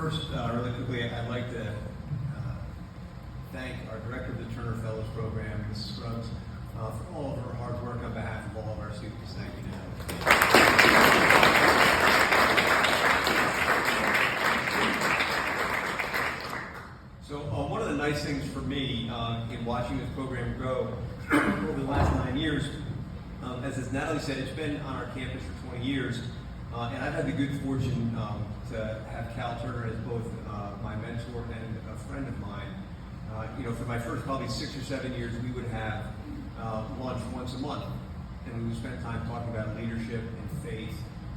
first, really quickly, I'd like to thank our director of the Turner Fellows Program, Mrs. Scruggs, for all of her hard work on behalf of all of our students. Thank you. So one of the nice things for me in watching this program grow over the last 9 years, as Natalie said, it's been on our campus for 20 years, and I've had the good fortune to have Cal Turner as both my mentor and a friend of mine. For my first probably 6 or 7 years, we would have lunch once a month, and we would spend time talking about leadership and faith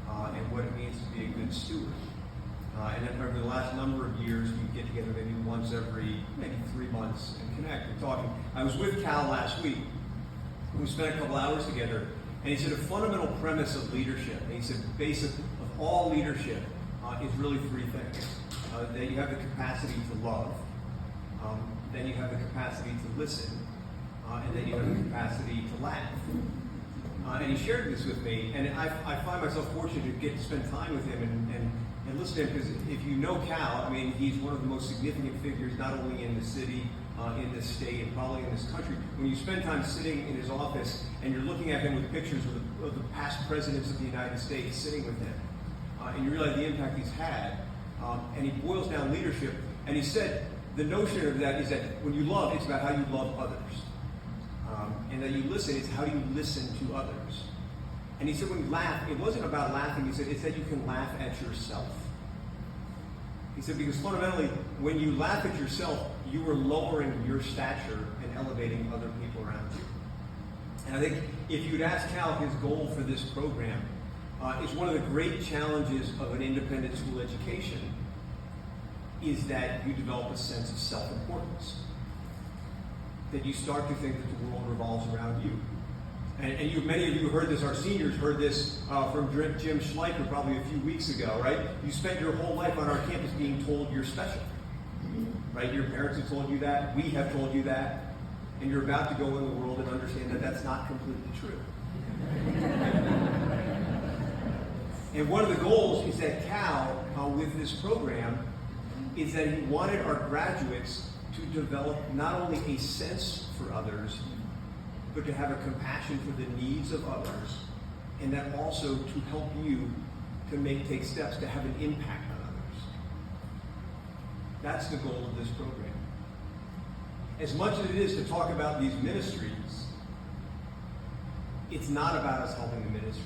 and what it means to be a good steward. And then over the last number of years, we get together maybe once every 3 months and connect and talking. I was with Cal last week. We spent a couple hours together, and he said a fundamental premise of leadership, and he said basic of all leadership is really three things. That you have the capacity to love, then you have the capacity to listen, and then you have the capacity to laugh. And he shared this with me, and I find myself fortunate to get to spend time with him and listen to him, because if you know Cal, I mean, he's one of the most significant figures, not only in the city, in this state, and probably in this country. When you spend time sitting in his office and you're looking at him with pictures of the past presidents of the United States sitting with him, and you realize the impact he's had, and he boils down leadership, and he said the notion of that is that when you love, it's about how you love others. And that you listen, it's how you listen to others. And he said when you laugh, it wasn't about laughing, he said it's that you can laugh at yourself. He said because fundamentally, when you laugh at yourself, you are lowering your stature and elevating other people around you. And I think if you'd ask Cal, his goal for this program is one of the great challenges of an independent school education is that you develop a sense of self-importance. That you start to think that the world revolves around you. And many of you heard this, our seniors heard this from Jim Schleicher probably a few weeks ago, right? You spent your whole life on our campus being told you're special, right? Your parents have told you that, we have told you that, and you're about to go in the world and understand that that's not completely true. And one of the goals is that Cal, with this program, is that he wanted our graduates to develop not only a sense for others, but to have a compassion for the needs of others, and that also to help you to take steps to have an impact on others. That's the goal of this program. As much as it is to talk about these ministries, it's not about us helping the ministries.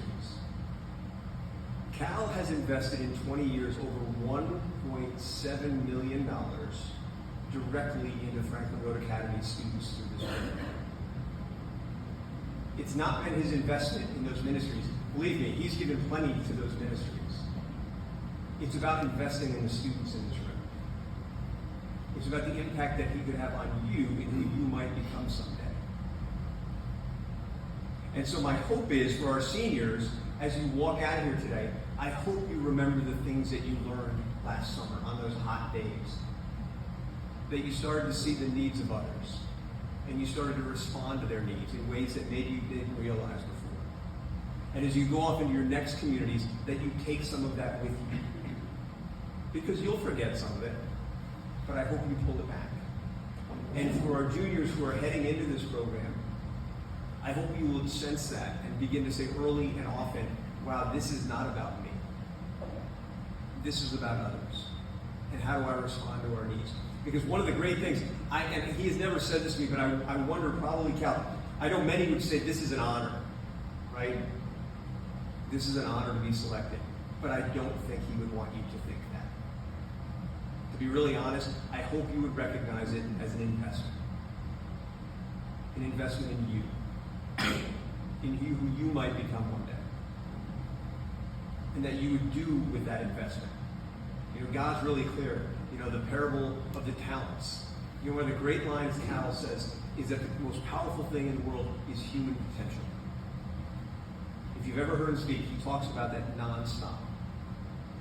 Cal has invested in 20 years over $1.7 million directly into Franklin Road Academy students through this program. It's not been his investment in those ministries. Believe me, he's given plenty to those ministries. It's about investing in the students in this room. It's about the impact that he could have on you and who you might become someday. And so my hope is for our seniors, as you walk out of here today, I hope you remember the things that you learned last summer on those hot days. That you started to see the needs of others. And you started to respond to their needs in ways that maybe you didn't realize before. And as you go off into your next communities, that you take some of that with you. Because you'll forget some of it, but I hope you pull it back. And for our juniors who are heading into this program, I hope you will sense that and begin to say early and often, wow, this is not about me. This is about others. And how do I respond to our needs? Because one of the great things, and he has never said this to me, but I wonder, probably Cal, I know many would say this is an honor, right? This is an honor to be selected. But I don't think he would want you to think that. To be really honest, I hope you would recognize it as an investment. An investment in you. In you who you might become one day. And that you would do with that investment. God's really clear. The parable of the talents. One of the great lines Cal says is that the most powerful thing in the world is human potential. If you've ever heard him speak, he talks about that nonstop.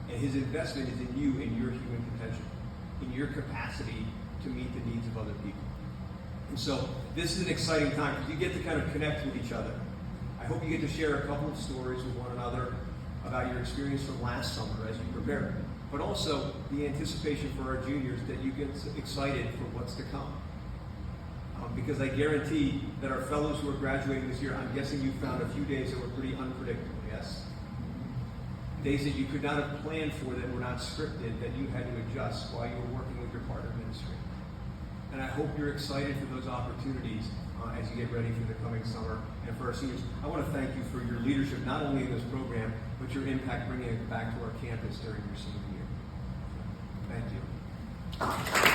And his investment is in you and your human potential, in your capacity to meet the needs of other people. And so this is an exciting time because you get to kind of connect with each other. I hope you get to share a couple of stories with one another about your experience from last summer as you prepare. but also the anticipation for our juniors that you get excited for what's to come. Because I guarantee that our fellows who are graduating this year, I'm guessing you found a few days that were pretty unpredictable, yes? Days that you could not have planned for, that were not scripted, that you had to adjust while you were working with your partner ministry. And I hope you're excited for those opportunities as you get ready for the coming summer. And for our seniors, I want to thank you for your leadership, not only in this program, but your impact bringing it back to our campus during your senior year. Thank you.